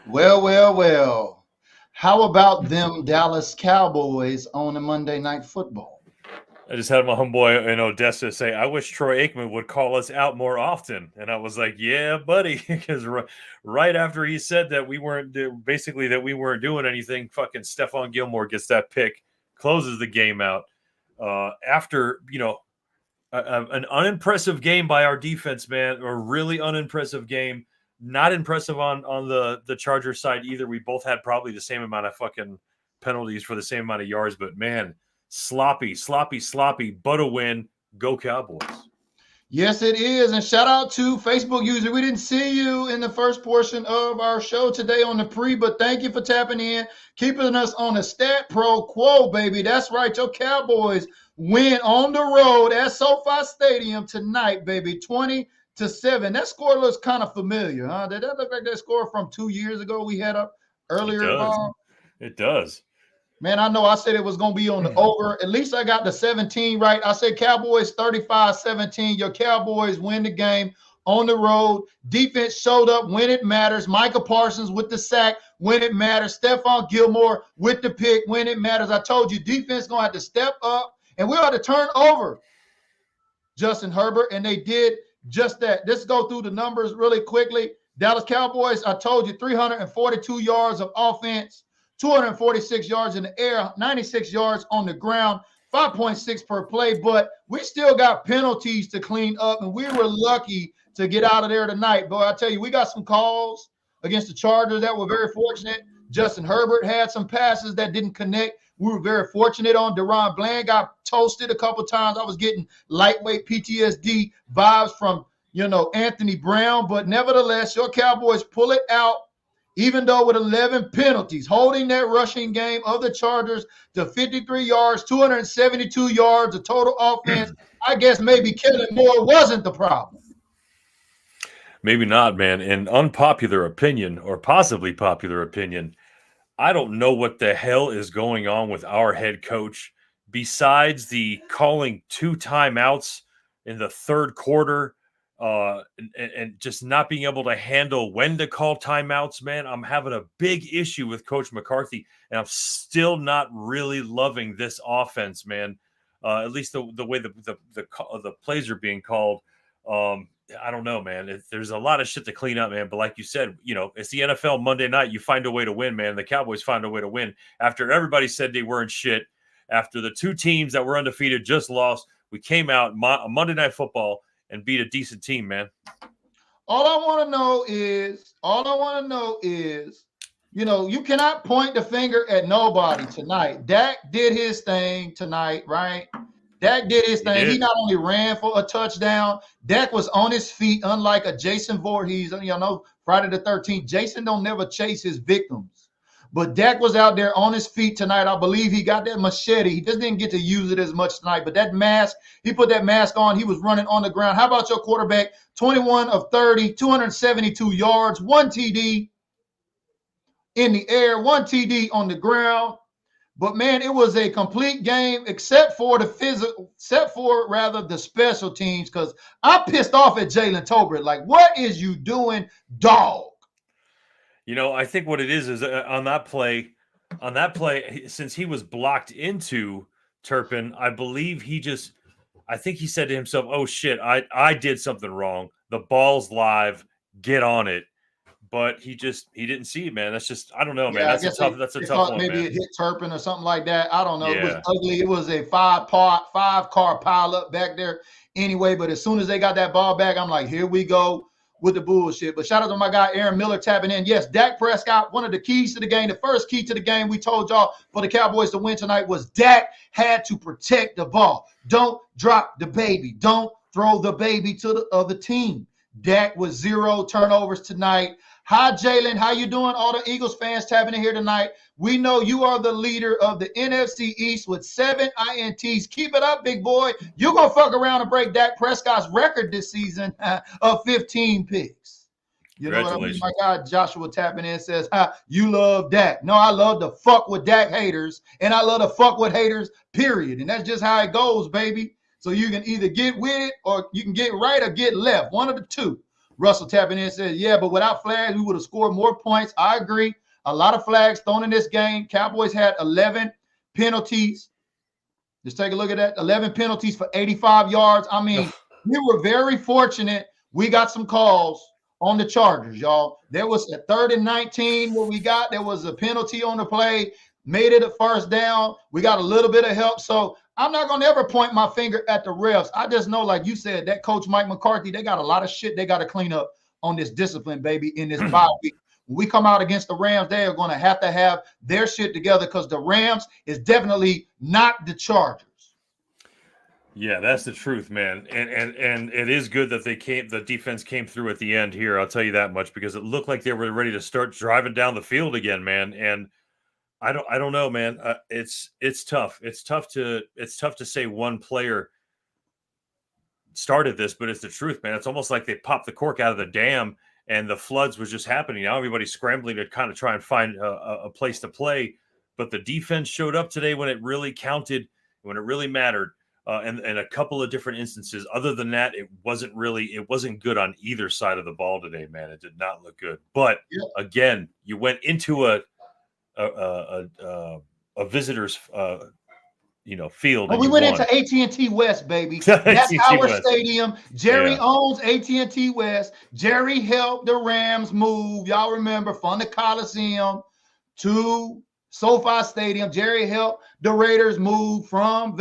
Well, well, well. How about them Dallas Cowboys on a Monday Night Football? I just had my homeboy in Odessa say, "I wish Troy Aikman would call us out more often," and I was like, "Yeah, buddy," because right after he said that we weren't basically that we weren't doing anything, fucking Stephon Gilmore gets that pick, closes the game out. After an unimpressive game by our defense, man, a really unimpressive game. Not impressive on the Chargers side either. We both had probably the same amount of fucking penalties for the same amount of yards, but man, sloppy, sloppy, sloppy, but a win. Go Cowboys. Yes, it is. And shout out to Facebook user. We didn't see you in the first portion of our show today on the pre, but thank you for tapping in, keeping us on a stat pro quo, baby. That's right. Your Cowboys win on the road at SoFi Stadium tonight, baby. 20-7. That score looks kind of familiar, huh? Did that look like that score from 2 years ago we had up It earlier? does. It does. Man, I know I said it was going to be on the over. At least I got the 17 right. I said Cowboys 35-17. Your Cowboys win the game on the road. Defense showed up when it matters. Micah Parsons with the sack when it matters. Stephon Gilmore with the pick when it matters. I told you defense going to have to step up, and we'll have to turn over Justin Herbert, and they did just that. Let's go through the numbers really quickly. Dallas Cowboys, I told you, 342 yards of offense. 246 yards in the air, 96 yards on the ground, 5.6 per play. But we still got penalties to clean up, and we were lucky to get out of there tonight. But I tell you, we got some calls against the Chargers that were very fortunate. Justin Herbert had some passes that didn't connect. We were very fortunate on Deron Bland. Got toasted a couple times. I was getting lightweight PTSD vibes from, Anthony Brown. But nevertheless, your Cowboys pull it out. Even though with 11 penalties, holding that rushing game of the Chargers to 53 yards, 272 yards of total offense, I guess maybe Kellen Moore wasn't the problem. Maybe not, man. In unpopular opinion, or possibly popular opinion, I don't know what the hell is going on with our head coach besides the calling 2 timeouts in the third quarter. And just not being able to handle when to call timeouts, man. I'm having a big issue with Coach McCarthy, and I'm still not really loving this offense, man. At least the way the plays are being called. I don't know, man. There's a lot of shit to clean up, man. But like you said, it's the NFL Monday night. You find a way to win, man. The Cowboys find a way to win after everybody said they weren't shit. After the 2 teams that were undefeated just lost, we came out Monday Night Football and beat a decent team, man. All I want to know is, you cannot point the finger at nobody tonight. Dak did his thing tonight, right? Dak did his thing. He not only ran for a touchdown, Dak was on his feet, unlike a Jason Voorhees. Friday the 13th. Jason don't never chase his victims. But Dak was out there on his feet tonight. I believe he got that machete. He just didn't get to use it as much tonight. But that mask, he put that mask on. He was running on the ground. How about your quarterback? 21 of 30, 272 yards, 1 TD in the air, 1 TD on the ground. But, man, it was a complete game except for the special teams, because I'm pissed off at Jalen Tolbert. Like, what is you doing, dog? I think what it is on that play, since he was blocked into Turpin, I believe I think he said to himself, "Oh shit, I did something wrong. The ball's live, get on it." But he didn't see it, man. That's just, I don't know, man. That's a tough one. Maybe man. It hit Turpin or something like that. I don't know. Yeah. It was ugly. It was a 5-car pile up back there anyway. But as soon as they got that ball back, I'm like, here we go with the bullshit. But shout out to my guy Aaron Miller tapping in. Yes, Dak Prescott, one of the keys to the game. The first key to the game we told y'all for the Cowboys to win tonight was Dak had to protect the ball. Don't drop the baby. Don't throw the baby to the other team. Dak was 0 turnovers tonight. Hi, Jalen. How you doing? All the Eagles fans tapping in here tonight. We know you are the leader of the NFC East with 7 INTs. Keep it up, big boy. You're going to fuck around and break Dak Prescott's record this season of 15 picks. You know what I mean? My guy Joshua tapping in says, you love Dak. No, I love to fuck with Dak haters, and I love to fuck with haters, period. And that's just how it goes, baby. So you can either get with it or you can get right or get left. One of the two. Russell tapping in and says, yeah, but without flags, we would have scored more points. I agree. A lot of flags thrown in this game. Cowboys had 11 penalties. Just take a look at that. 11 penalties for 85 yards. I mean, we were very fortunate. We got some calls on the Chargers, y'all. There was a 3rd and 19 where we got, there was a penalty on the play, made it a first down. We got a little bit of help. So I'm not going to ever point my finger at the refs. I just know, like you said, that coach Mike McCarthy, they got a lot of shit they got to clean up on this discipline, baby, in this bye week. When we come out against the Rams, they are going to have their shit together because the Rams is definitely not the Chargers. Yeah, that's the truth, man. And it is good that the defense came through at the end here. I'll tell you that much, because it looked like they were ready to start driving down the field again, man. And I don't know, man. It's tough. It's tough to say one player started this, but it's the truth, man. It's almost like they popped the cork out of the dam and the floods was just happening. Now everybody's scrambling to kind of try and find a place to play. But the defense showed up today when it really counted, when it really mattered. And a couple of different instances. Other than that, it wasn't good on either side of the ball today, man. It did not look good. But again, you went into a visitor's field. Well, we went into AT&T West, baby. That's our stadium. Jerry owns AT&T West. Jerry helped the Rams move. Y'all remember, from the Coliseum to SoFi Stadium. Jerry helped the Raiders move from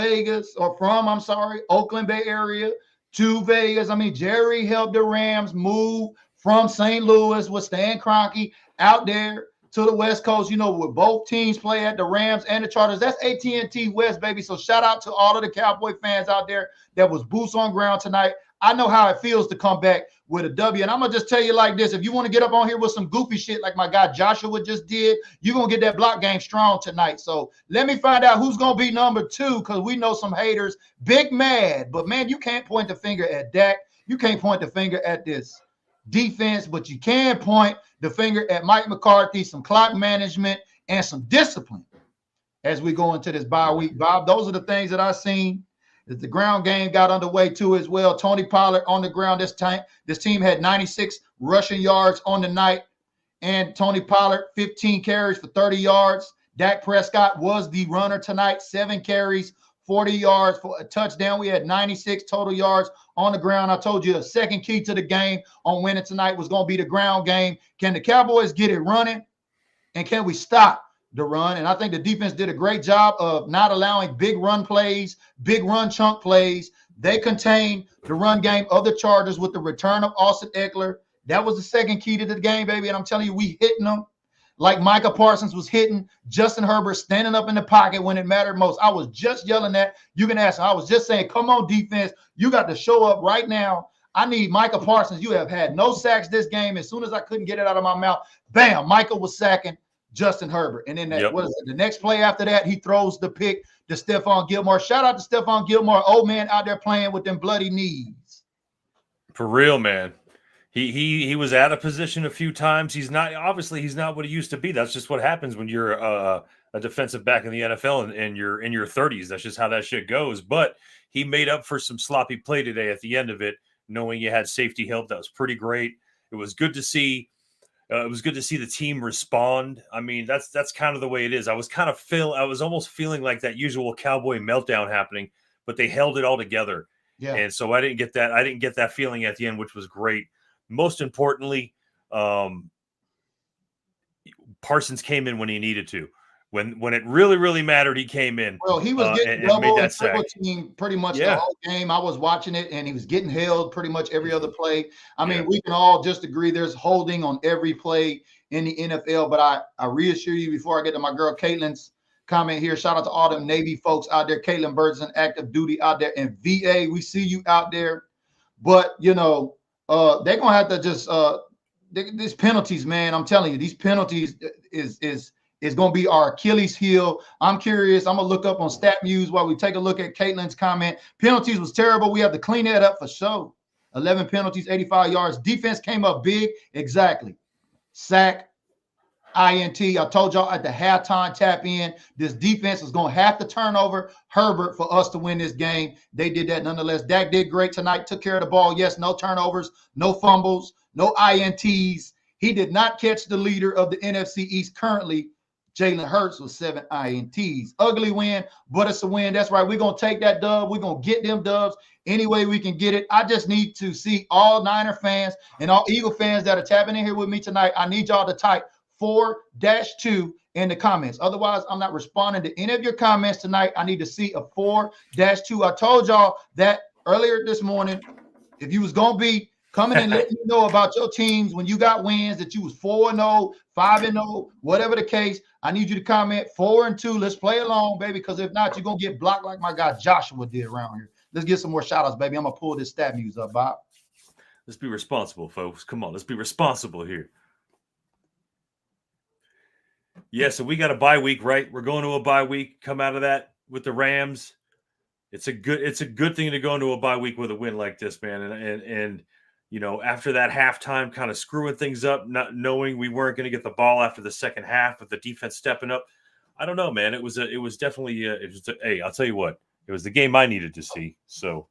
Oakland Bay area to Vegas. I mean, Jerry helped the Rams move from St. Louis with Stan Kroenke out there to the West Coast, where both teams play at, the Rams and the Chargers. That's AT&T West, baby. So shout out to all of the Cowboy fans out there that was boots on ground tonight. I know how it feels to come back with a W. And I'm going to just tell you like this. If you want to get up on here with some goofy shit like my guy Joshua just did, you're going to get that block game strong tonight. So let me find out who's going to be number 2, because we know some haters big mad. But, man, you can't point the finger at Dak. You can't point the finger at this defense, but you can point the finger at Mike McCarthy, some clock management, and some discipline as we go into this bye week. Bob, those are the things that I've seen. The ground game got underway too as well. Tony Pollard on the ground this time. This team had 96 rushing yards on the night, and Tony Pollard 15 carries for 30 yards. Dak Prescott was the runner tonight, 7 carries, 40 yards for a touchdown. We had 96 total yards on the ground. I told you the second key to the game on winning tonight was going to be the ground game. Can the Cowboys get it running, and can we stop the run? And I think the defense did a great job of not allowing big run plays, big run chunk plays. They contained the run game of the Chargers with the return of Austin Eckler. That was the second key to the game, baby. And I'm telling you, we hitting them like Micah Parsons was hitting Justin Herbert, standing up in the pocket when it mattered most. I was just yelling that. You can ask him. I was just saying, come on, defense. You got to show up right now. I need Micah Parsons. You have had no sacks this game. As soon as I couldn't get it out of my mouth, bam, Micah was sacking Justin Herbert. And then the next play after that, he throws the pick to Stephon Gilmore. Shout out to Stephon Gilmore, old man out there playing with them bloody knees. For real, man. He was out of position a few times. He's not what he used to be. That's just what happens when you're a defensive back in the NFL and you're in your 30s. That's just how that shit goes. But he made up for some sloppy play today at the end of it, knowing you had safety help. That was pretty great. It was good to see. It was good to see the team respond. I mean, that's kind of the way it is. I was almost feeling like that usual Cowboy meltdown happening, but they held it all together. Yeah. And so I didn't get that feeling at the end, which was great. Most importantly, Parsons came in when he needed to. When it really, really mattered, he came in. Well, he was getting double and triple team pretty much the whole game. I was watching it, and he was getting held pretty much every other play. I mean, we can all just agree there's holding on every play in the NFL. But I reassure you, before I get to my girl Caitlin's comment here, shout out to all them Navy folks out there. Caitlin Birdson, active duty out there in VA. We see you out there. But, they're going to have to just these penalties, man. I'm telling you, these penalties is going to be our Achilles heel. I'm curious. I'm going to look up on StatMuse while we take a look at Caitlin's comment. Penalties was terrible. We have to clean that up for sure. 11 penalties, 85 yards. Defense came up big. Exactly. Sack, INT. I told y'all at the halftime tap in, this defense is going to have to turn over Herbert for us to win this game. They did that nonetheless. Dak did great tonight. Took care of the ball. Yes, no turnovers, no fumbles, no INTs. He did not catch the leader of the NFC East currently. Jalen Hurts with 7 INTs. Ugly win, but it's a win. That's right. We're going to take that dub. We're going to get them dubs any way we can get it. I just need to see all Niner fans and all Eagle fans that are tapping in here with me tonight. I need y'all to type 4-2 in the comments. Otherwise, I'm not responding to any of your comments tonight. I need to see a 4-2. I told y'all that earlier this morning. If you was going to be coming and letting me know about your teams when you got wins, that you was 4-0, 5-0, whatever the case, I need you to comment 4-2. Let's play along, baby, because if not, you're going to get blocked like my guy Joshua did around here. Let's get some more shout-outs, baby. I'm going to pull this stat news up, Bob. Let's be responsible, folks. Come on, let's be responsible here. Yeah, so we got a bye week, right? We're going to a bye week. Come out of that with the Rams. It's a good thing to go into a bye week with a win like this, man. And you know, after that halftime kind of screwing things up, not knowing we weren't going to get the ball after the second half with the defense stepping up. I don't know, man. It was definitely hey, I'll tell you what, it was the game I needed to see. So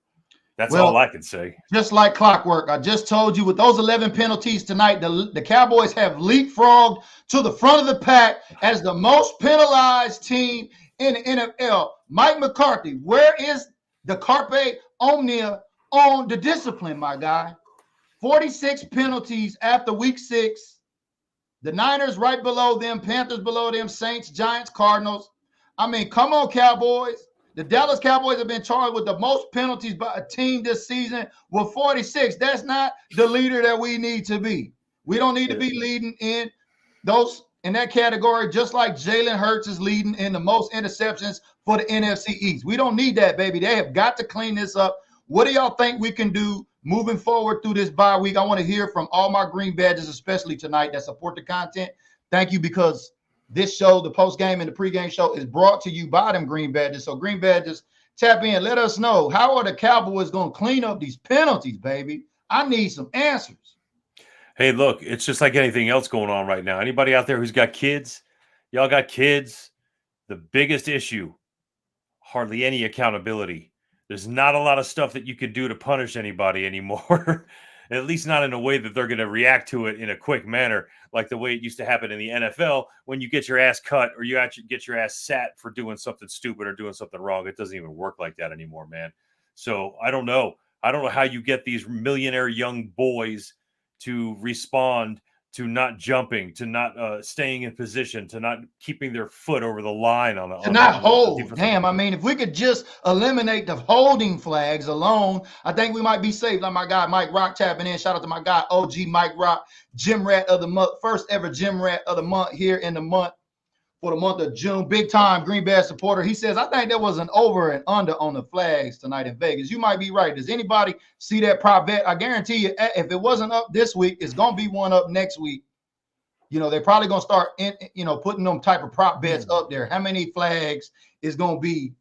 that's all I can say. Just like clockwork, I just told you with those 11 penalties tonight, the Cowboys have leapfrogged to the front of the pack as the most penalized team in the NFL. Mike McCarthy, where is the carpe omnia on the discipline, my guy? 46 penalties after week 6. The Niners right below them, Panthers below them, Saints, Giants, Cardinals. I mean, come on, Cowboys. The Dallas Cowboys have been charged with the most penalties by a team this season with 46. That's not the leader that we need to be. We don't need to be leading in that category, just like Jalen Hurts is leading in the most interceptions for the NFC East. We don't need that, baby. They have got to clean this up. What do y'all think we can do moving forward through this bye week? I want to hear from all my green badges, especially tonight, that support the content. Thank you, because this show, the post-game and the pre-game show, is brought to you by them green badges. So green badges, tap in. Let us know, how are the Cowboys going to clean up these penalties, baby? I need some answers. Hey, look, it's just like anything else going on right now. Anybody out there who's got kids? Y'all got kids? The biggest issue, hardly any accountability. There's not a lot of stuff that you can do to punish anybody anymore, at least not in a way that they're going to react to it in a quick manner, like the way it used to happen in the NFL when you get your ass cut or you actually get your ass sat for doing something stupid or doing something wrong. It doesn't even work like that anymore, man. So I don't know. I don't know how you get these millionaire young boys to respond to not jumping, to not staying in position, to not keeping their foot over the line to not hold. Damn, I mean, if we could just eliminate the holding flags alone, I think we might be safe. Like my guy Mike Rock tapping in. Shout out to my guy OG Mike Rock, Gym Rat of the month, first ever Gym Rat of the month here in the month for the month of June. Big time Green Bay supporter. He says, I think there was an over and under on the flags tonight in Vegas. You might be right. Does anybody see that prop bet? I guarantee you, if it wasn't up this week, it's going to be one up next week. You know, they're probably going to start, putting them type of prop bets up there. How many flags is going to be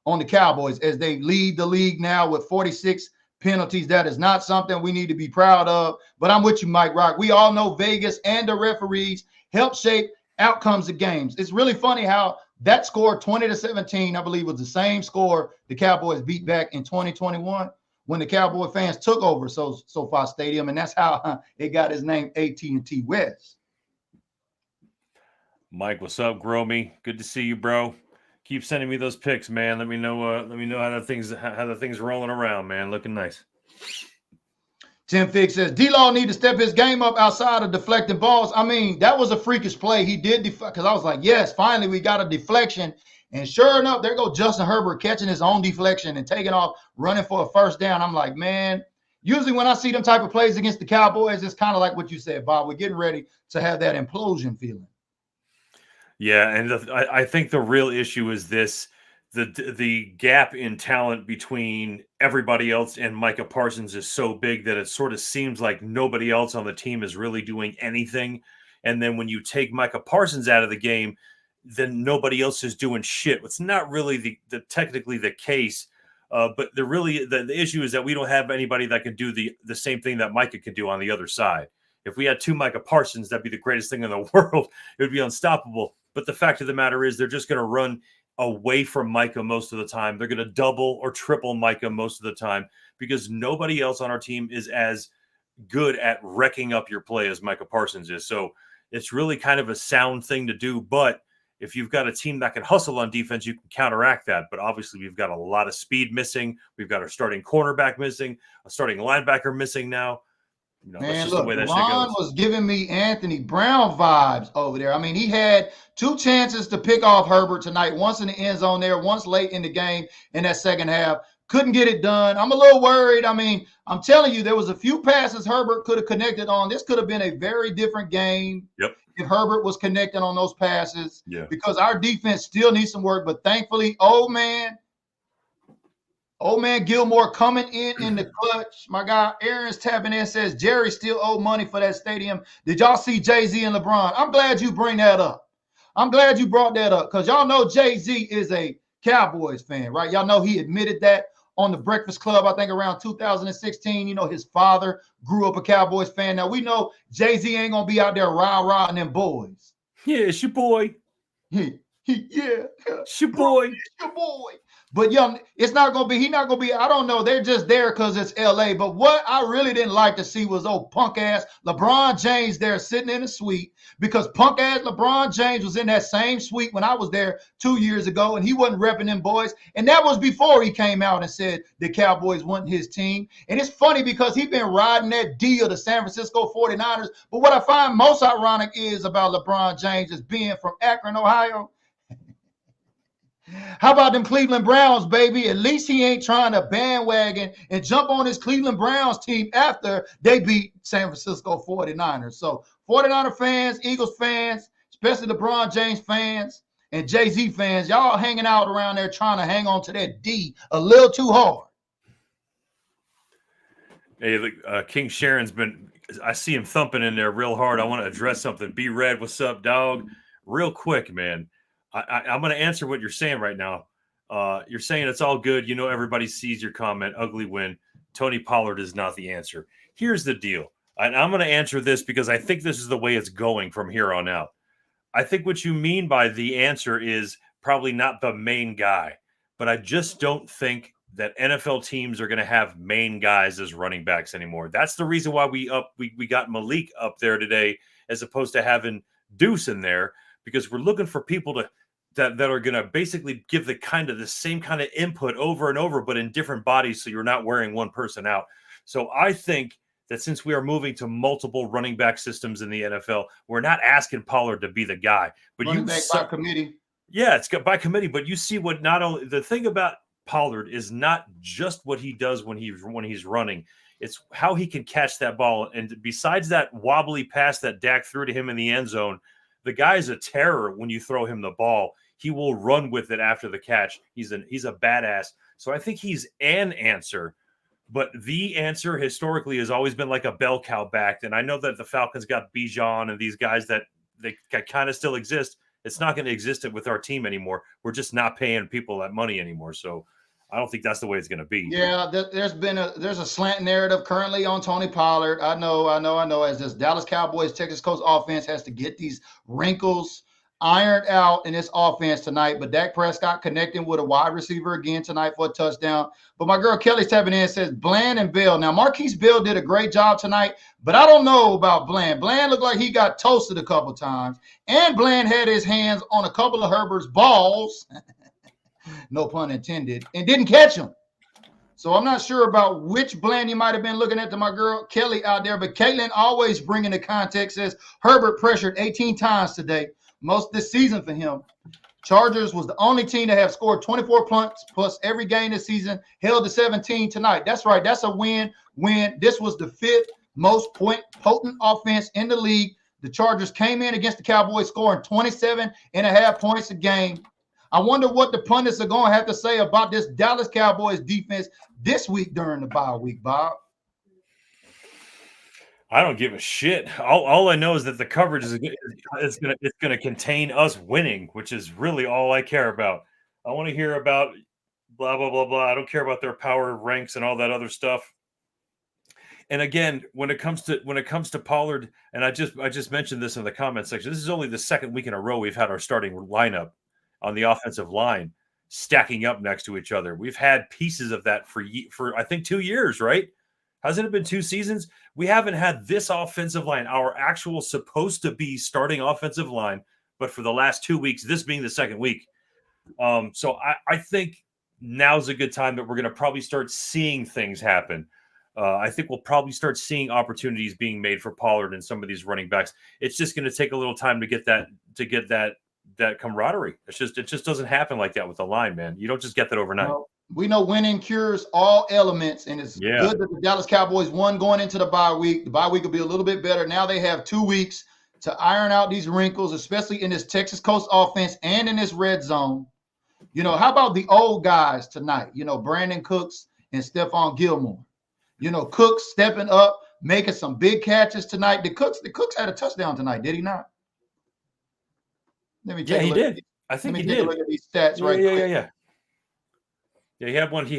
on the Cowboys as they lead the league now with 46 penalties? That is not something we need to be proud of. But I'm with you, Mike Rock. We all know Vegas and the referees help shape outcomes of games. It's really funny how that score 20-17, I believe, was the same score the Cowboys beat back in 2021 when the Cowboy fans took over SoFi Stadium, and that's how it got its name AT&T West. Mike, what's up, Gromy? Good to see you, bro. Keep sending me those pics, man. Let me know how the things rolling around, man. Looking nice. Tim Fig says, D-Law need to step his game up outside of deflecting balls. I mean, that was a freakish play. He did deflect, because I was like, yes, finally we got a deflection. And sure enough, there goes Justin Herbert catching his own deflection and taking off, running for a first down. I'm like, man, usually when I see them type of plays against the Cowboys, it's kind of like what you said, Bob. We're getting ready to have that implosion feeling. Yeah, and I think the real issue is this. The gap in talent between everybody else and Micah Parsons is so big that it sort of seems like nobody else on the team is really doing anything. And then when you take Micah Parsons out of the game, then nobody else is doing shit. It's not really the technically the case, but the issue is that we don't have anybody that can do the same thing that Micah can do on the other side. If we had two Micah Parsons, that'd be the greatest thing in the world. It would be unstoppable. But the fact of the matter is they're just going to run away from Micah most of the time. They're going to double or triple Micah most of the time because nobody else on our team is as good at wrecking up your play as Micah Parsons is. So it's really kind of a sound thing to do. But if you've got a team that can hustle on defense, you can counteract that. But obviously, we've got a lot of speed missing. We've got our starting cornerback missing, a starting linebacker missing now. That's just look, the way that shit Ron goes. was giving me Anthony Brown vibes over there. I mean, he had 2 chances to pick off Herbert tonight, once in the end zone there, once late in the game in that second half. Couldn't get it done. I'm a little worried. I mean, I'm telling you, there was a few passes Herbert could have connected on. This could have been a very different game. Yep. If Herbert was connecting on those passes. Yeah. Because our defense still needs some work. But thankfully, old man Gilmore coming in the clutch. My guy Aaron's tapping in, says Jerry still owe money for that stadium. Did y'all see Jay-Z and LeBron? I'm glad you bring that up. I'm glad you brought that up because y'all know Jay-Z is a Cowboys fan, right? Y'all know he admitted that on the Breakfast Club, I think around 2016. His father grew up a Cowboys fan. Now, we know Jay-Z ain't going to be out there rah-rahing them boys. Yeah, it's your boy. Yeah. It's your boy. It's your boy. But it's not going to be, I don't know. They're just there because it's LA. But what I really didn't like to see was old punk ass LeBron James there sitting in the suite, because punk ass LeBron James was in that same suite when I was there 2 years ago, and he wasn't repping them boys. And that was before he came out and said the Cowboys wasn't his team. And it's funny because he's been riding that D of the San Francisco 49ers. But what I find most ironic is about LeBron James is being from Akron, Ohio. How about them Cleveland Browns, baby? At least he ain't trying to bandwagon and jump on his Cleveland Browns team after they beat San Francisco 49ers. So 49er fans, Eagles fans, especially LeBron James fans and Jay-Z fans, y'all hanging out around there trying to hang on to that D a little too hard. Hey, King Sharon's I see him thumping in there real hard. I want to address something. B Red, what's up, dog? Real quick, man. I'm going to answer what you're saying right now. You're saying it's all good. Everybody sees your comment. Ugly win. Tony Pollard is not the answer. Here's the deal. And I'm going to answer this because I think this is the way it's going from here on out. I think what you mean by the answer is probably not the main guy. But I just don't think that NFL teams are going to have main guys as running backs anymore. That's the reason why we got Malik up there today as opposed to having Deuce in there, because we're looking for people that are going to basically give the same kind of input over and over, but in different bodies, so you're not wearing one person out. So I think that since we are moving to multiple running back systems in the NFL, we're not asking Pollard to be the guy. But running back by committee. Yeah, it's by committee. But you see what not only the thing about Pollard is not just what he does when he's running. It's how he can catch that ball. And besides that wobbly pass that Dak threw to him in the end zone, the guy's a terror when you throw him the ball. He will run with it after the catch. He's a badass. So I think he's an answer, but the answer historically has always been like a bell cow backed. And I know that the Falcons got Bijan and these guys that they kind of still exist. It's not going to exist with our team anymore. We're just not paying people that money anymore. So I don't think that's the way it's going to be. Yeah, there's a slant narrative currently on Tony Pollard. I know. As this Dallas Cowboys Texas Coast offense has to get these wrinkles ironed out in this offense tonight, but Dak Prescott connecting with a wide receiver again tonight for a touchdown. But my girl Kelly's tapping in, says Bland and Bell. Now, Marquise Bell did a great job tonight, but I don't know about Bland. Bland looked like he got toasted a couple times, and Bland had his hands on a couple of Herbert's balls, no pun intended, and didn't catch him. So I'm not sure about which Bland you might have been looking at to my girl Kelly out there, but Caitlin always bringing the context, says Herbert pressured 18 times today, most this season for him. Chargers was the only team to have scored 24 points plus every game this season, held to 17 tonight. That's right. That's a win. This was the 5th most potent offense in the league. The Chargers came in against the Cowboys scoring 27.5 points a game. I wonder what the pundits are going to have to say about this Dallas Cowboys defense this week during the bye week, Bob. I don't give a shit. All I know is that the coverage is going to contain us winning, which is really all I care about. I want to hear about blah blah blah blah. I don't care about their power ranks and all that other stuff. And again, when it comes to Pollard, and I just mentioned this in the comment section. This is only the second week in a row we've had our starting lineup on the offensive line stacking up next to each other. We've had pieces of that for I think 2 years, right? Hasn't it been 2 seasons? We haven't had this offensive line, our actual supposed to be starting offensive line, but for the last 2 weeks, this being the second week. So I think now's a good time that we're going to probably start seeing things happen. I think we'll probably start seeing opportunities being made for Pollard and some of these running backs. It's just going to take a little time to get that camaraderie. It just doesn't happen like that with the line, man. You don't just get that overnight. Well, we know winning cures all elements, and it's good that the Dallas Cowboys won going into the bye week. The bye week will be a little bit better. Now they have 2 weeks to iron out these wrinkles, especially in this Texas Coast offense and in this red zone. How about the old guys tonight? Brandon Cooks and Stephon Gilmore. Cooks stepping up, making some big catches tonight. The Cooks had a touchdown tonight, did he not? Let me take a look. He did. I think he did. Look at these stats right quick. Yeah, he had one. He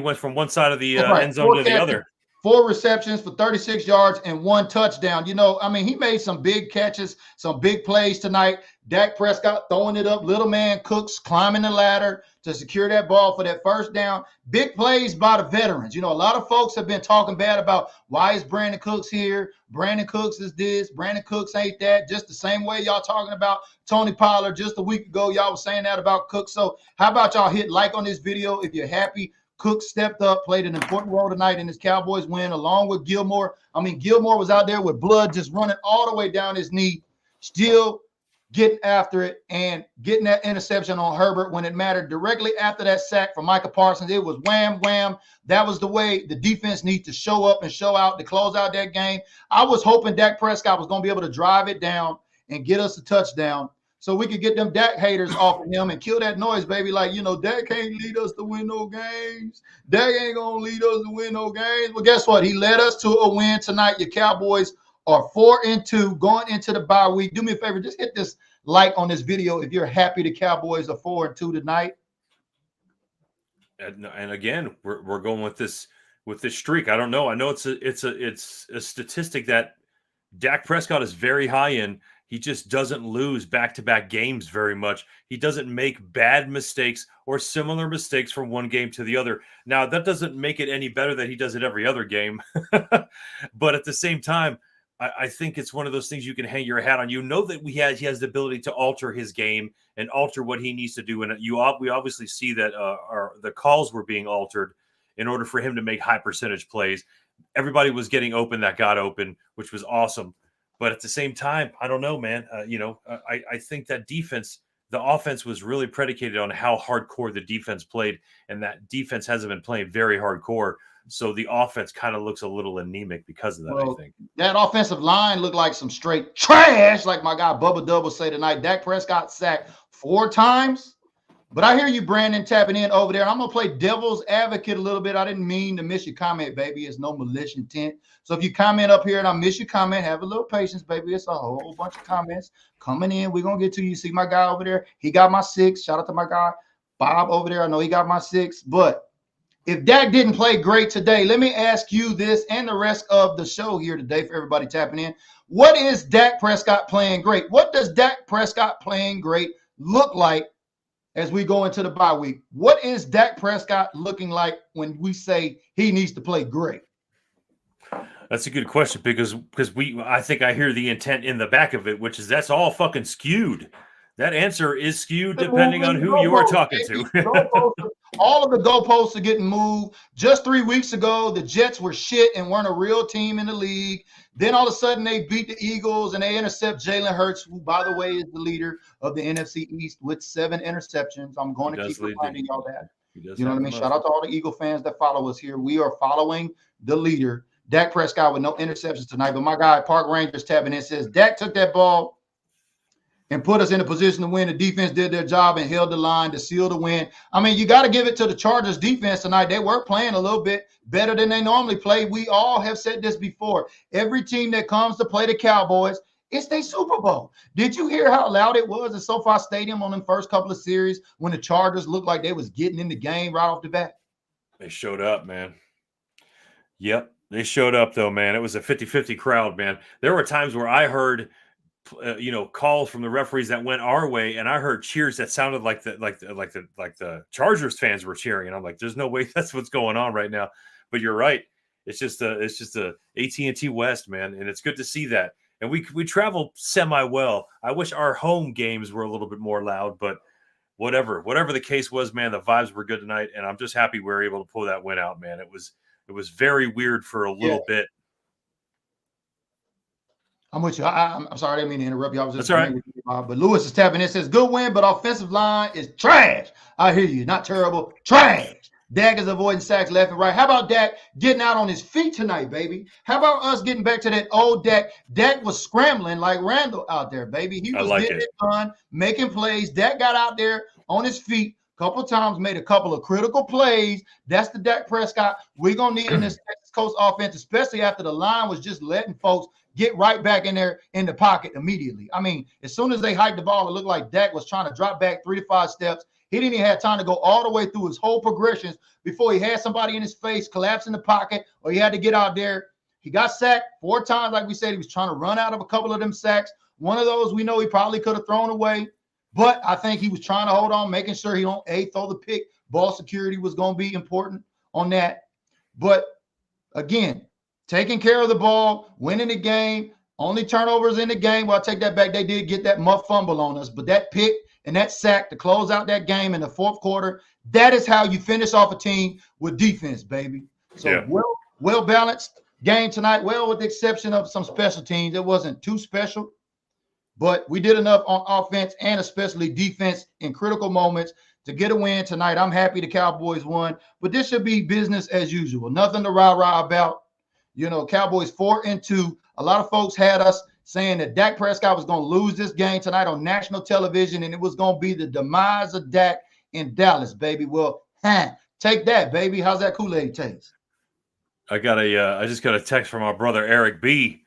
went from one side of the end zone to the other. 4 receptions for 36 yards and 1 touchdown. He made some big catches, some big plays tonight. Dak Prescott throwing it up. Little man Cooks climbing the ladder to secure that ball for that first down. Big plays by the veterans. A lot of folks have been talking bad about why is Brandon Cooks here? Brandon Cooks is this. Brandon Cooks ain't that. Just the same way y'all talking about Tony Pollard just a week ago. Y'all was saying that about Cooks. So how about y'all hit like on this video if you're happy? Cooks stepped up, played an important role tonight in this Cowboys win, along with Gilmore. Gilmore was out there with blood just running all the way down his knee, still getting after it and getting that interception on Herbert when it mattered. Directly after that sack from Micah Parsons, it was wham, wham. That was the way the defense needs to show up and show out to close out that game. I was hoping Dak Prescott was going to be able to drive it down and get us a touchdown, so we could get them Dak haters off of him and kill that noise, baby. Dak can't lead us to win no games. Dak ain't going to lead us to win no games. Well, guess what? He led us to a win tonight. Your Cowboys are 4-2 going into the bye week. Do me a favor. Just hit this like on this video if you're happy the Cowboys are 4-2 tonight. And again, we're going with this streak. I don't know. I know it's a statistic that Dak Prescott is very high in. He just doesn't lose back-to-back games very much. He doesn't make bad mistakes or similar mistakes from one game to the other. Now, that doesn't make it any better that he does it every other game. But at the same time, I think it's one of those things you can hang your hat on. That he has the ability to alter his game and alter what he needs to do. And we obviously see that the calls were being altered in order for him to make high percentage plays. Everybody was getting open that got open, which was awesome. But at the same time, I don't know, man. I think that the offense was really predicated on how hardcore the defense played, and that defense hasn't been playing very hardcore. So the offense kind of looks a little anemic because of that, I think. That offensive line looked like some straight trash, like my guy Bubba Dub will say tonight. Dak Prescott sacked 4 times. But I hear you, Brandon, tapping in over there. I'm going to play devil's advocate a little bit. I didn't mean to miss your comment, baby. It's no malicious intent. So if you comment up here and I miss your comment, have a little patience, baby. It's a whole bunch of comments coming in. We're going to get to you. See my guy over there? He got my 6. Shout out to my guy, Bob, over there. I know he got my 6. But if Dak didn't play great today, let me ask you this and the rest of the show here today for everybody tapping in. What is Dak Prescott playing great? What does Dak Prescott playing great look like as we go into the bye week? What is Dak Prescott looking like when we say he needs to play great? That's a good question because I think I hear the intent in the back of it, which is that's all fucking skewed. That answer is skewed depending on who you are talking to. All of the goalposts are getting moved. Just 3 weeks ago, the Jets were shit and weren't a real team in the league. Then all of a sudden they beat the Eagles and they intercept Jalen Hurts, who, by the way, is the leader of the NFC East with 7 interceptions. I'm going to keep reminding y'all that. You know what I mean? Shout out to all the Eagle fans that follow us here. We are following the leader, Dak Prescott, with no interceptions tonight. But my guy, Park Rangers, tapping in, says Dak took that ball and put us in a position to win. The defense did their job and held the line to seal the win. You got to give it to the Chargers defense tonight. They were playing a little bit better than they normally play. We all have said this before. Every team that comes to play the Cowboys, it's their Super Bowl. Did you hear how loud it was at SoFi Stadium on them first couple of series when the Chargers looked like they was getting in the game right off the bat? They showed up, man. Yep, they showed up, though, man. It was a 50-50 crowd, man. There were times where I heard calls from the referees that went our way, and I heard cheers that sounded like the Chargers fans were cheering, and I'm like, there's no way that's what's going on right now. But you're right. It's just a AT&T West, man, and it's good to see that. And we travel semi well. I wish our home games were a little bit more loud, but whatever the case was, man, the vibes were good tonight, and I'm just happy we were able to pull that win out, man. It was very weird for a little bit. I'm with you. I'm sorry, I didn't mean to interrupt you. I was just That's all right. But Lewis is tapping in, says good win, but offensive line is trash. I hear you. Not terrible, trash. Dak is avoiding sacks left and right. How about Dak getting out on his feet tonight, baby? How about us getting back to that old Dak? Dak was scrambling like Randall out there, baby. He was getting it done, making plays. Dak got out there on his feet a couple of times, made a couple of critical plays. That's the Dak Prescott we're going to need in this Texas Coast offense, especially after the line was just letting folks get right back in there in the pocket immediately. I mean, as soon as they hiked the ball, it looked like Dak was trying to drop back 3 to 5 steps. He didn't even have time to go all the way through his whole progressions before he had somebody in his face, collapse in the pocket, or he had to get out there. He got sacked 4 times, like we said. He was trying to run out of a couple of them sacks. One of those we know he probably could have thrown away, but I think he was trying to hold on, making sure he don't throw the pick. Ball security was going to be important on that. But again, taking care of the ball, winning the game, only turnovers in the game. Well, I'll take that back. They did get that muff fumble on us, but that pick and that sack to close out that game in the fourth quarter, that is how you finish off a team with defense, baby. So well-balanced game tonight. Well, with the exception of some special teams. It wasn't too special, but we did enough on offense and especially defense in critical moments to get a win tonight. I'm happy the Cowboys won, but this should be business as usual. Nothing to rah-rah about. You know, Cowboys 4-2. A lot of folks had us saying that Dak Prescott was going to lose this game tonight on national television, and it was going to be the demise of Dak in Dallas, baby. Well, take that, baby. How's that Kool-Aid taste? I just got a text from our brother Eric B.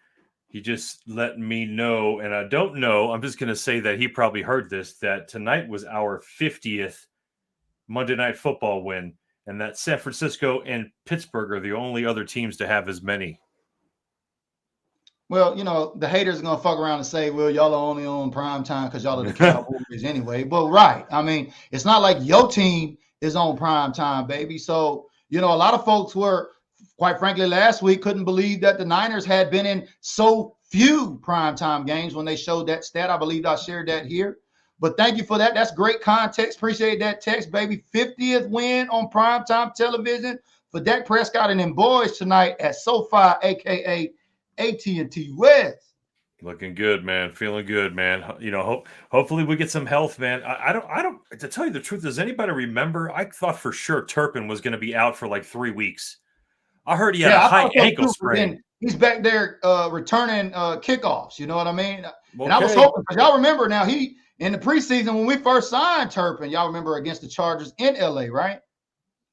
He just let me know, and I don't know. I'm just going to say that he probably heard this, that tonight was our 50th Monday Night Football win, and that San Francisco and Pittsburgh are the only other teams to have as many. Well, you know, the haters are going to fuck around and say, well, y'all are only on prime time because y'all are the Cowboys anyway. But right. I mean, it's not like your team is on prime time, baby. So, you know, a lot of folks were, quite frankly, last week couldn't believe that the Niners had been in so few primetime games when they showed that stat. I believe I shared that here. But thank you for that. That's great context. Appreciate that text, baby. 50th win on primetime television for Dak Prescott and them boys tonight at SoFi, a.k.a. AT&T West. Looking good, man. Feeling good, man. You know, hopefully we get some health, man. I don't, to tell you the truth, does anybody remember? I thought for sure Turpin was going to be out for like 3 weeks. I heard he had a high ankle sprain. He's back there returning kickoffs. You know what I mean? Okay. And I was hoping, because y'all remember now, he in the preseason when we first signed Turpin, y'all remember against the Chargers in LA, right?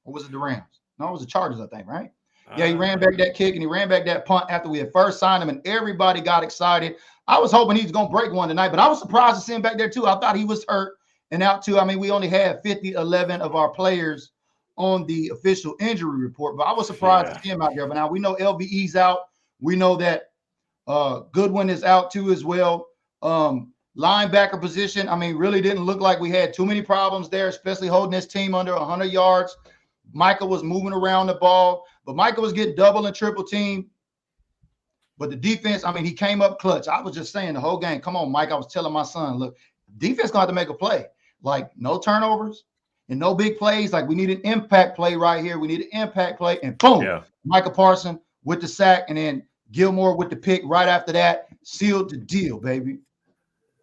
Or was it the Rams? No, it was the Chargers, I think, right? Yeah, he ran back that kick and he ran back that punt after we had first signed him, and everybody got excited. I was hoping he was going to break one tonight, but I was surprised to see him back there too. I thought he was hurt and out too. I mean, we only had 11 of our players on the official injury report, but I was surprised to see him out there. But now we know LVE's out. We know that Goodwin is out too as well. Linebacker position, I mean, really didn't look like we had too many problems there, especially holding this team under 100 yards. Michael was moving around the ball, but Michael was getting double and triple team. But the defense, I mean, he came up clutch. I was just saying the whole game, come on, Mike. I was telling my son, look, defense going to have to make a play. Like, no turnovers and no big plays. Like, we need an impact play right here. We need an impact play. And boom, Micah Parsons with the sack, and then Gilmore with the pick right after that. Sealed the deal, baby.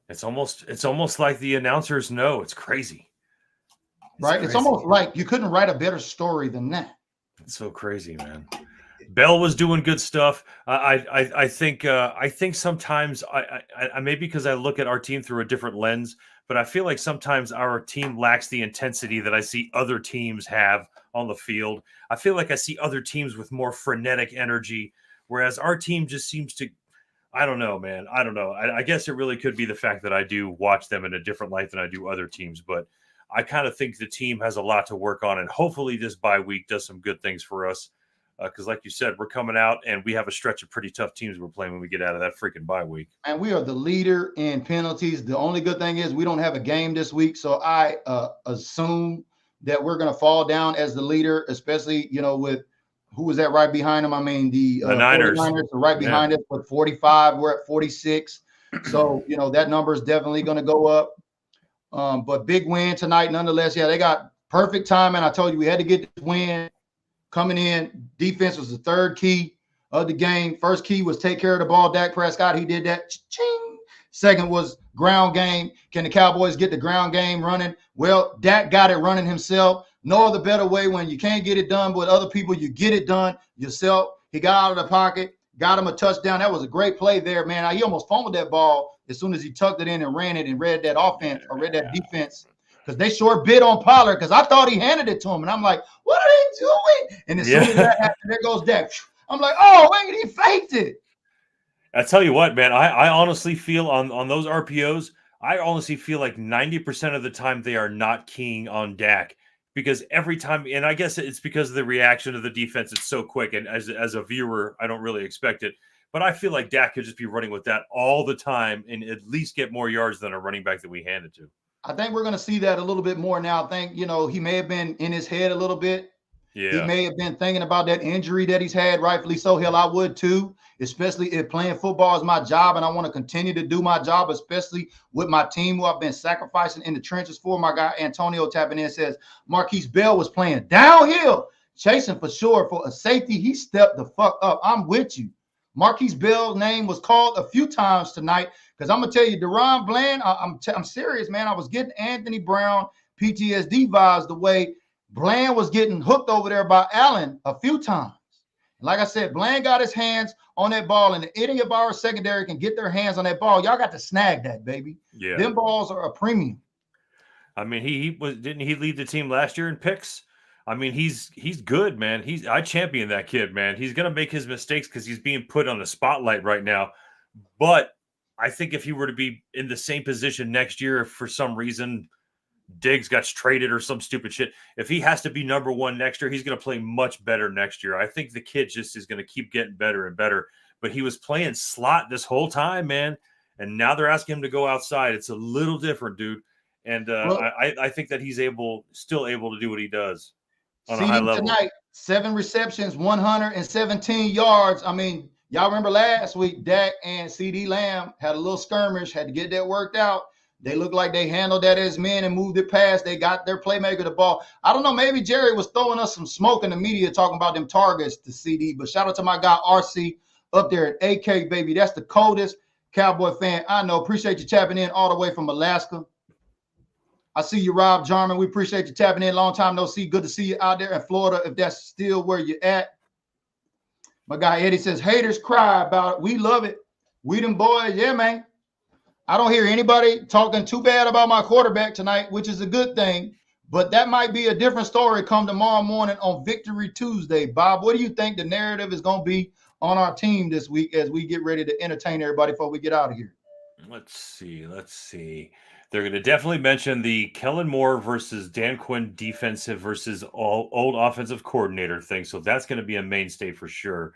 It's almost like the announcers know. It's crazy. It's almost like you couldn't write a better story than that. It's so crazy, man. Bell was doing good stuff. I think sometimes I maybe because I look at our team through a different lens, but I feel like sometimes our team lacks the intensity that I see other teams have on the field. I feel like I see other teams with more frenetic energy, whereas our team just seems to, I don't know, man. I don't know. I guess it really could be the fact that I do watch them in a different light than I do other teams, but I kind of think the team has a lot to work on, and hopefully this bye week does some good things for us. Because like you said, we're coming out and we have a stretch of pretty tough teams we're playing when we get out of that freaking bye week. And we are the leader in penalties. The only good thing is we don't have a game this week, so I assume that we're going to fall down as the leader, especially, you know, with who was that right behind him? I mean, the Niners 49ers are right behind us with 45. We're at 46. So, that number is definitely going to go up. But big win tonight, nonetheless. Yeah, they got perfect timing. I told you we had to get this win coming in. Defense was the third key of the game. First key was take care of the ball. Dak Prescott, he did that. Ching. Second was ground game. Can the Cowboys get the ground game running? Well, Dak got it running himself. No other better way when you can't get it done with other people, you get it done yourself. He got out of the pocket, got him a touchdown. That was a great play there, man. He almost fumbled that ball as soon as he tucked it in and ran it and read that offense or read that defense, because they sure bid on Pollard, because I thought he handed it to him. And I'm like, what are they doing? And as soon as that happened, there goes Dak. I'm like, oh, wait, he faked it. I tell you what, man, I honestly feel on those RPOs, I honestly feel like 90% of the time they are not keying on Dak, because every time, and I guess it's because of the reaction of the defense, it's so quick, and as a viewer, I don't really expect it. But I feel like Dak could just be running with that all the time and at least get more yards than a running back that we handed to. I think we're going to see that a little bit more now. I think, he may have been in his head a little bit. Yeah. He may have been thinking about that injury that he's had, rightfully so. Hell, I would too, especially if playing football is my job and I want to continue to do my job, especially with my team who I've been sacrificing in the trenches for. My guy Antonio tapping in says Marquise Bell was playing downhill, chasing for sure for a safety. He stepped the fuck up. I'm with you. Marquise Bell's name was called a few times tonight, because I'm going to tell you, Deron Bland, I'm serious, man. I was getting Anthony Brown PTSD vibes the way Bland was getting hooked over there by Allen a few times. And like I said, Bland got his hands on that ball, and any of our secondary can get their hands on that ball. Y'all got to snag that, baby. Yeah. Them balls are a premium. I mean, didn't he lead the team last year in picks? I mean, he's good, man. I champion that kid, man. He's going to make his mistakes because he's being put on the spotlight right now. But I think if he were to be in the same position next year, if for some reason Diggs got traded or some stupid shit, if he has to be number one next year, he's going to play much better next year. I think the kid just is going to keep getting better and better. But he was playing slot this whole time, man. And now they're asking him to go outside. It's a little different, dude. And I think that he's still able to do what he does. On a high level. Tonight, 7 receptions, 117 yards. I mean, y'all remember last week, Dak and CD Lamb had a little skirmish, had to get that worked out. They looked like they handled that as men and moved it past. They got their playmaker the ball. I don't know, maybe Jerry was throwing us some smoke in the media talking about them targets to CD, but shout out to my guy RC up there at AK, baby. That's the coldest Cowboy fan I know. Appreciate you tapping in all the way from Alaska. I see you, Rob Jarman. We appreciate you tapping in. Long time no see. Good to see you out there in Florida, if that's still where you're at. My guy Eddie says, haters cry about it. We love it. We them boys. Yeah, man. I don't hear anybody talking too bad about my quarterback tonight, which is a good thing. But that might be a different story come tomorrow morning on Victory Tuesday. Bob, what do you think the narrative is going to be on our team this week as we get ready to entertain everybody before we get out of here? Let's see. They're going to definitely mention the Kellen Moore versus Dan Quinn defensive versus old offensive coordinator thing. So that's going to be a mainstay for sure.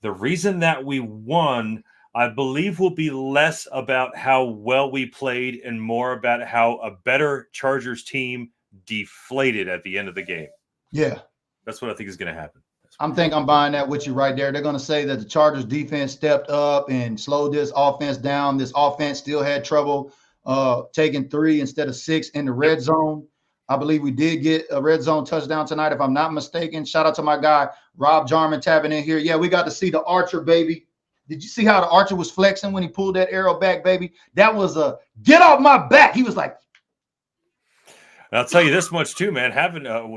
The reason that we won, I believe, will be less about how well we played and more about how a better Chargers team deflated at the end of the game. Yeah. That's what I think is going to happen. I'm buying that with you right there. They're going to say that the Chargers defense stepped up and slowed this offense down. This offense still had trouble taking 3 instead of 6 in the red zone. I believe we did get a red zone touchdown tonight, if I'm not mistaken. Shout out to my guy, Rob Jarman, tapping in here. Yeah, we got to see the Archer, baby. Did you see how the Archer was flexing when he pulled that arrow back, baby? That was a get off my back. He was like. And I'll tell you this much too, man.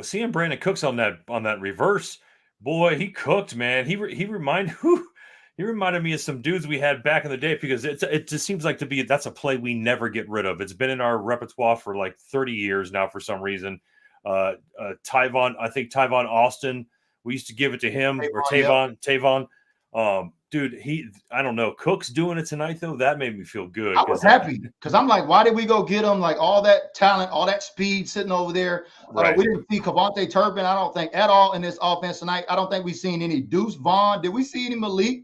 Seeing Brandon Cooks on that reverse, boy, he cooked, man. He reminded me of some dudes we had back in the day, because it just seems like that's a play we never get rid of. It's been in our repertoire for like 30 years now for some reason. Tyvon Austin, we used to give it to him, Tavon. Dude, I don't know. Cook's doing it tonight though. That made me feel good. I was happy because I'm like, why did we go get him? Like all that talent, all that speed sitting over there. Right. We didn't see Kavontae Turpin, I don't think, at all in this offense tonight. I don't think we've seen any Deuce Vaughn. Did we see any Malik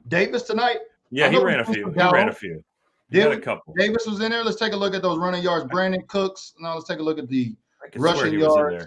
Davis tonight? Yeah, he ran a few. He ran a few. He had a couple. Davis was in there. Let's take a look at those running yards. Brandon Cooks. Now let's take a look at the rushing yards.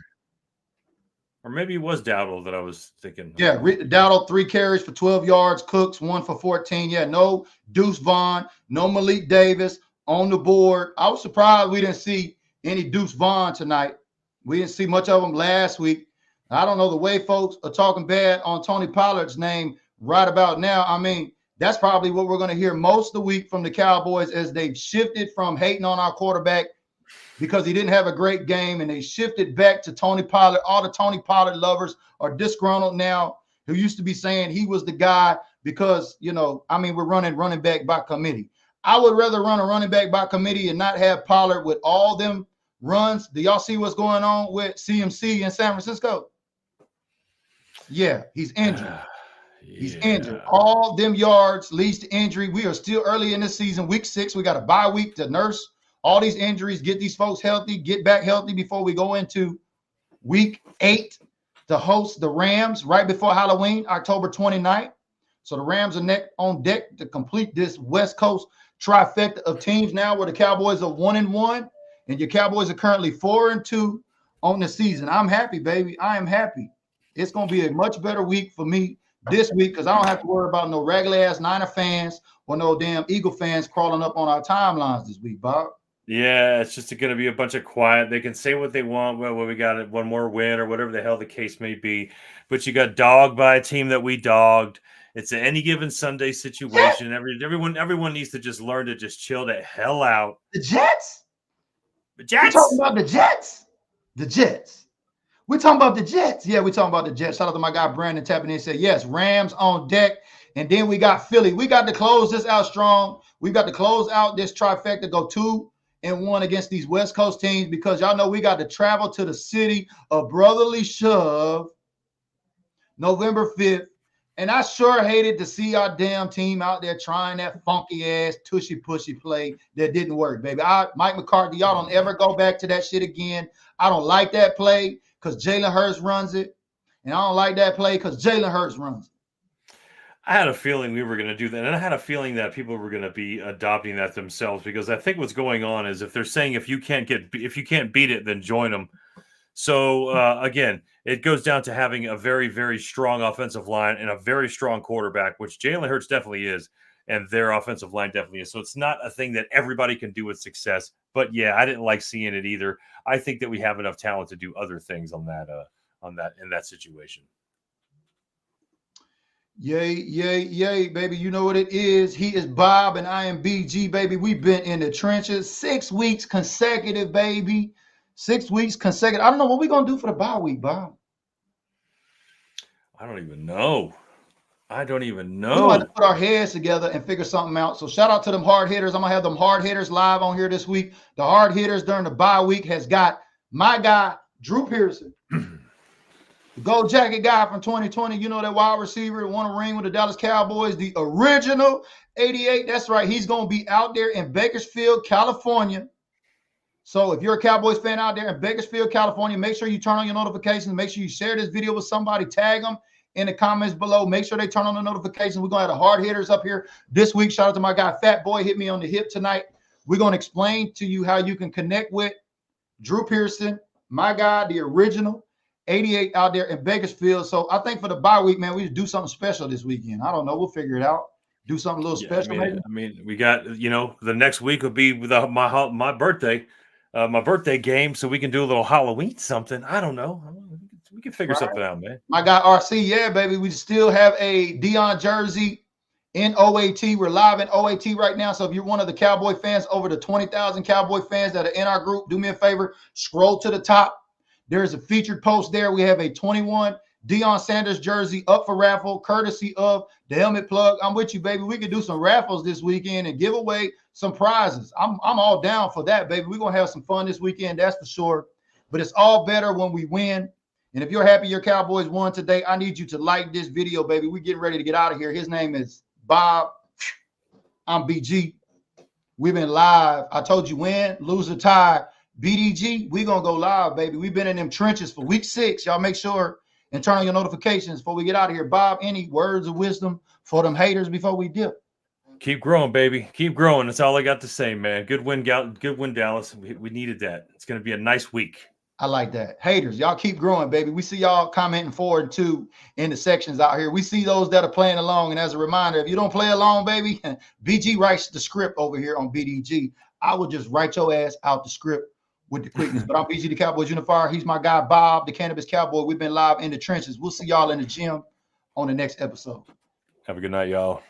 Or maybe it was Dowdle that I was thinking. Yeah, Dowdle 3 carries for 12 yards. Cooks 1 for 14. Yeah, no Deuce Vaughn, no Malik Davis on the board. I was surprised we didn't see any Deuce Vaughn tonight. We didn't see much of him last week. I don't know the way folks are talking bad on Tony Pollard's name right about now. I mean, that's probably what we're going to hear most of the week from the Cowboys as they've shifted from hating on our quarterback because he didn't have a great game, and they shifted back to Tony Pollard. All the Tony Pollard lovers are disgruntled now, who used to be saying he was the guy because, you know, I mean, we're running back by committee. I would rather run a running back by committee and not have Pollard with all them runs. Do y'all see what's going on with CMC in San Francisco? Yeah, he's injured. He's injured. All them yards leads to injury. We are still early in the season, week 6. We got a bye week to nurse all these injuries, get these folks healthy, get back healthy before we go into week 8 to host the Rams right before Halloween, October 29th. So the Rams are on deck to complete this West Coast trifecta of teams now where the Cowboys are 1-1 and your Cowboys are currently 4-2 on the season. I'm happy, baby. I am happy. It's going to be a much better week for me this week because I don't have to worry about no regular-ass Niner fans or no damn Eagle fans crawling up on our timelines this week, Bob. Yeah, it's just going to be a bunch of quiet. They can say what they want. Well, we got it, one more win or whatever the hell the case may be. But you got dogged by a team that we dogged. It's an any given Sunday situation. Everyone needs to just learn to just chill the hell out. The Jets? The Jets? We're talking about the Jets? The Jets. We're talking about the Jets. Yeah, we're talking about the Jets. Shout out to my guy Brandon tapping in and said, yes, Rams on deck. And then we got Philly. We got to close this out strong. We got to close out this trifecta, go 2-1 against these West Coast teams because y'all know we got to travel to the city of brotherly shove November 5th. And I sure hated to see our damn team out there trying that funky-ass tushy-pushy play that didn't work, baby. Mike McCarthy, y'all don't ever go back to that shit again. I don't like that play because Jalen Hurts runs it. And I don't like that play because Jalen Hurts runs it. I had a feeling we were going to do that. And I had a feeling that people were going to be adopting that themselves because I think what's going on is if they're saying if you can't beat it, then join them. So, again, it goes down to having a very, very strong offensive line and a very strong quarterback, which Jalen Hurts definitely is, and their offensive line definitely is. So it's not a thing that everybody can do with success. But, yeah, I didn't like seeing it either. I think that we have enough talent to do other things in that situation. Yay, yay, yay, baby. You know what it is. He is Bob and I am BG, baby. We've been in the trenches 6 weeks consecutive, baby. 6 weeks consecutive. I don't know what we're going to do for the bye week, Bob. I don't even know. We're going to put our heads together and figure something out. So shout out to them hard hitters. I'm going to have them hard hitters live on here this week. The hard hitters during the bye week has got my guy, Drew Pearson. The gold jacket guy from 2020, you know, that wide receiver that won a ring with the Dallas Cowboys, the original 88. That's right. He's going to be out there in Bakersfield, California. So if you're a Cowboys fan out there in Bakersfield, California, make sure you turn on your notifications. Make sure you share this video with somebody. Tag them in the comments below. Make sure they turn on the notifications. We're going to have the hard hitters up here this week. Shout out to my guy, Fat Boy. Hit me on the hip tonight. We're going to explain to you how you can connect with Drew Pearson, my guy, the original 88 out there in Bakersfield. So I think for the bye week, man, we just do something special this weekend. I don't know. We'll figure it out. Do something a little special. I mean, we got, the next week will be my birthday. My birthday game, so we can do a little Halloween something. I don't know. We can figure something out, man. My guy RC, yeah, baby. We still have a Deion jersey in OAT. We're live in OAT right now. So if you're one of the Cowboy fans, over the 20,000 Cowboy fans that are in our group, do me a favor, scroll to the top. There's a featured post there. We have a 21 Deion Sanders jersey up for raffle, courtesy of the Helmet Plug. I'm with you, baby. We can do some raffles this weekend and give away some prizes. I'm all down for that, baby. We're going to have some fun this weekend, that's for sure. But it's all better when we win. And if you're happy your Cowboys won today, I need you to like this video, baby. We're getting ready to get out of here. His name is Bob. I'm BG. We've been live. I told you win, lose or tie. BDG, we're going to go live, baby. We've been in them trenches for week 6. Y'all make sure and turn on your notifications before we get out of here. Bob, any words of wisdom for them haters before we dip? Keep growing, baby. Keep growing. That's all I got to say, man. Good win, Dallas. We needed that. It's going to be a nice week. I like that. Haters, y'all keep growing, baby. We see y'all commenting 4 and 2 in the sections out here. We see those that are playing along. And as a reminder, if you don't play along, baby, BG writes the script over here on BDG. I will just write your ass out the script with the quickness. But I'm BG the Cowboys Unifier. He's my guy, Bob, the Cannabis Cowboy. We've been live in the trenches. We'll see y'all in the gym on the next episode. Have a good night, y'all.